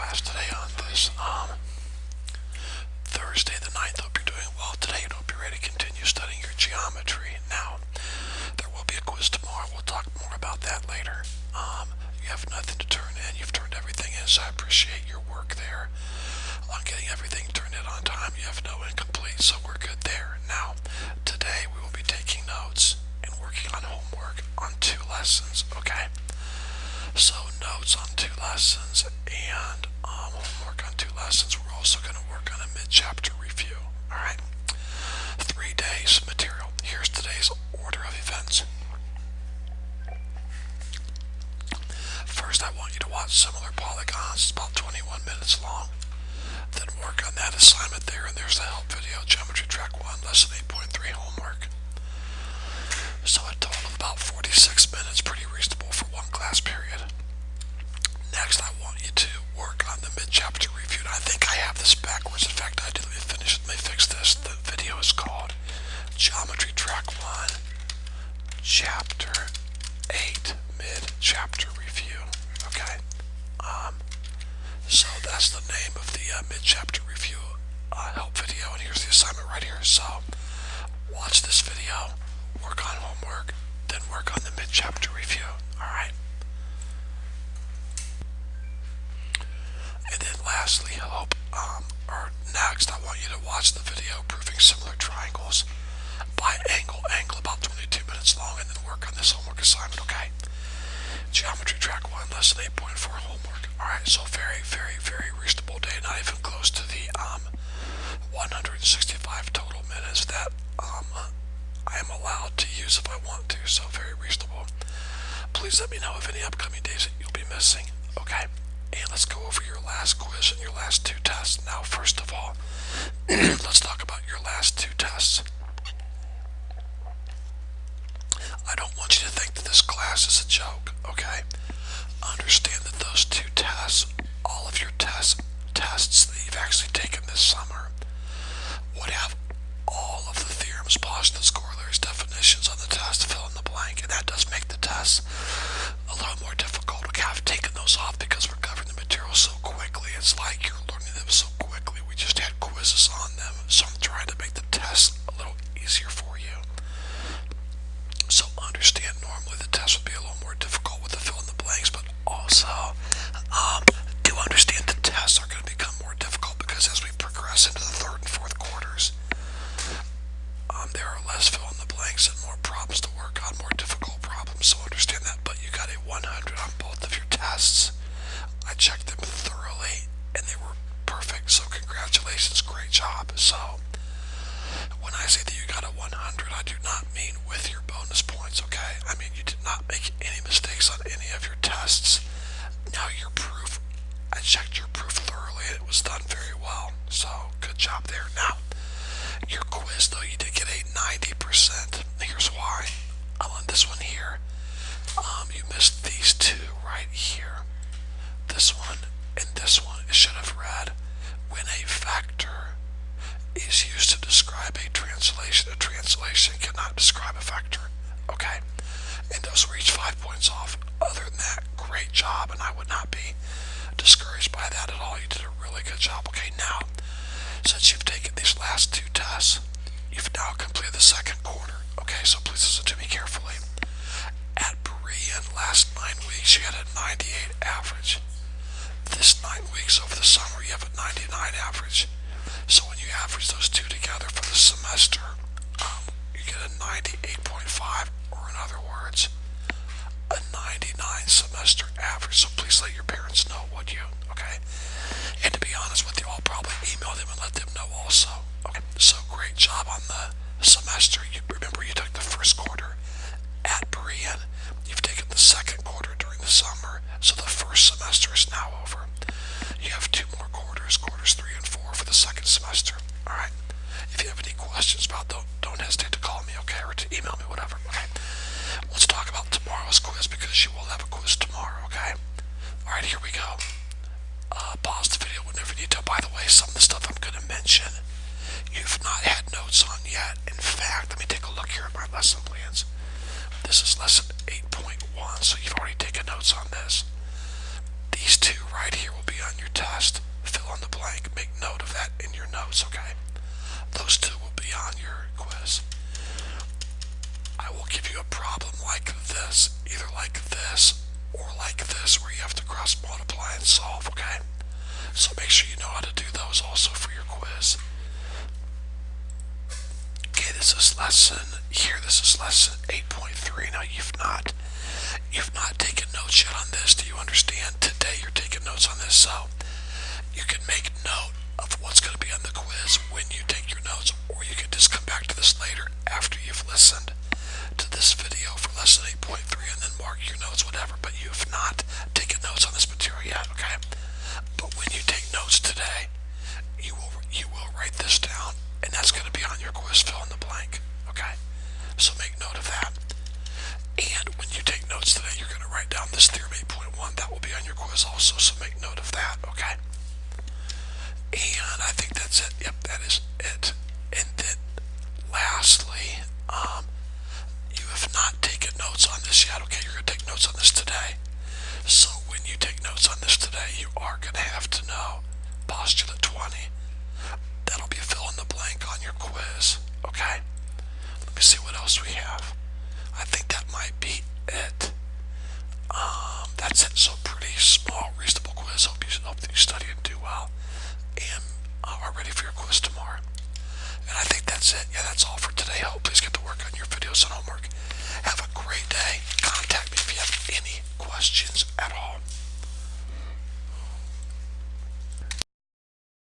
class today on this Thursday the 9th. Hope you're doing well today and hope you're ready to continue studying your geometry. Now, there will be a quiz tomorrow. We'll talk more about that later. You have nothing to turn in. You've turned everything in, so I appreciate your work there on getting everything turned in on time. You have no incomplete, so we're good there. Now, today we will be taking notes and working on homework on 2 lessons, okay? So notes on 2 lessons and homework on 2 lessons. We're also going to work on a mid-chapter review. All right, 3 days material. Here's today's order of events. First, I want you to watch Similar Polygons. It's about 21 minutes long. Then work on that assignment there, and there's the help video, Geometry Track 1, Lesson 8.3 homework. So a total of about 46 minutes, pretty reasonable for one class period. Next, I want you to work on the mid-chapter review. And I think I have this backwards. In fact, I did. Let me finish. Let me fix this. The video is called Geometry Track 1, Chapter 8, Mid-Chapter Review. Okay? So that's the name of the mid-chapter review help video. And here's the assignment right here. So watch this video, work on homework, then work on the mid-chapter review. Alright? And then lastly, or next, I want you to watch the video proving similar triangles by angle about 22 minutes long, and then work on this homework assignment, okay? Geometry Track 1, Lesson 8.4 homework. Alright, so very, very, very reasonable day, not even close to the 165 total minutes that I am allowed to use if I want to, so very reasonable. Please let me know of any upcoming days that you'll be missing, okay? And let's go over your last quiz and your last 2 tests. Now, first of all, let's talk about your last 2 tests. I don't want you to think that this class is a joke, okay? Understand that those 2 tests, all of your tests that you've actually taken this summer, would have all of the theorems, postulates, corollaries, definitions on the test to fill in the blank, and that does make the test a little more difficult. Okay, I've taken those off because we're covering the material so quickly. It's like you're learning them so quickly. We just had quizzes on them, so I'm trying to make the test a little easier for you. So understand, normally the test would be a little more difficult with the fill in the blanks, but also do understand the tests are going to become more difficult because as we progress into the 3rd and 4th quarters, there are less fill in the blanks and more problems to work on, more difficult problems, so understand that. But you got a 100 on both of your tests. I checked them thoroughly and they were perfect, so congratulations, great job. So when I say that you got a 100, I do not mean with your bonus points, okay? I mean you did not make any mistakes on any of your tests. Now your proof, I checked your proof thoroughly and it was done very well, so good job there. Now, your quiz, though, you did get a 90%. Here's why. On this one here, you missed these 2 right here. This one and this one. It should have read, when a vector is used to describe a translation cannot describe a vector. Okay? And those were each 5 points off. Other than that, great job, and I would not be discouraged by that at all. You did a really good job. Okay, now, since you've taken these last 2 tests, you've now completed the 2nd quarter. Okay, so please listen to me carefully. At Berean, last 9 weeks, you had a 98 average. This 9 weeks over the summer, you have a 99 average. So when you average those 2 together for the semester, you get a 98.5, or in other words, a 99 semester average. So please let your parents know, would you? Okay? And to be honest with you, I'll probably email them and let them know also. Okay, so great job on the semester. You remember you took the 1st quarter at Berean. You've taken the 2nd quarter during the summer, so the 1st semester is now over. You have 2 more quarters, quarters 3 and 4 for the 2nd semester. Alright? If you have any questions about that, don't hesitate to call me, okay, or to email me, whatever, okay? Let's talk about tomorrow's quiz because you will have a quiz tomorrow, okay? Alright, here we go. Pause the video whenever you need to. By the way, some of the stuff I'm going to mention, you've not had notes on yet. In fact, let me take a look here at my lesson plans. This is lesson 8.1, so you've already taken notes on this. These 2 right here will be on your test. those also for your quiz. Okay, this is lesson here. This is lesson 8.3. Now you've not taken notes yet on this. Do you understand? Today you're taking notes on this, so you can make note of what's going to be on the quiz when you take your notes, or you can just come back to this later after you've listened to this video for lesson 8.3 and then mark your notes, whatever. But you have not taken notes on this material yet, okay? But when you take notes today, you will write this down, and that's going to be on your quiz. Fill in the blank, okay? So make note of that. And when you take notes today, you're going to write down this theorem 8.1. That will be on your quiz also, so make note of that, okay? And I think that's it. Yep, that is it. And then lastly, you have not taken notes on this yet, okay? You're going to take notes on this today. So when you take notes on this today, you are going to have to know postulate 20. That'll be fill in the blank on your quiz, okay? Let me see what else we have. I think that might be it. That's it. So pretty small, reasonable quiz. Hope you study and do well, and are ready for your quiz tomorrow. And I think that's it. Yeah, that's all for today. Please get to work on your videos and homework. Have a great day. Contact me if you have any questions at all.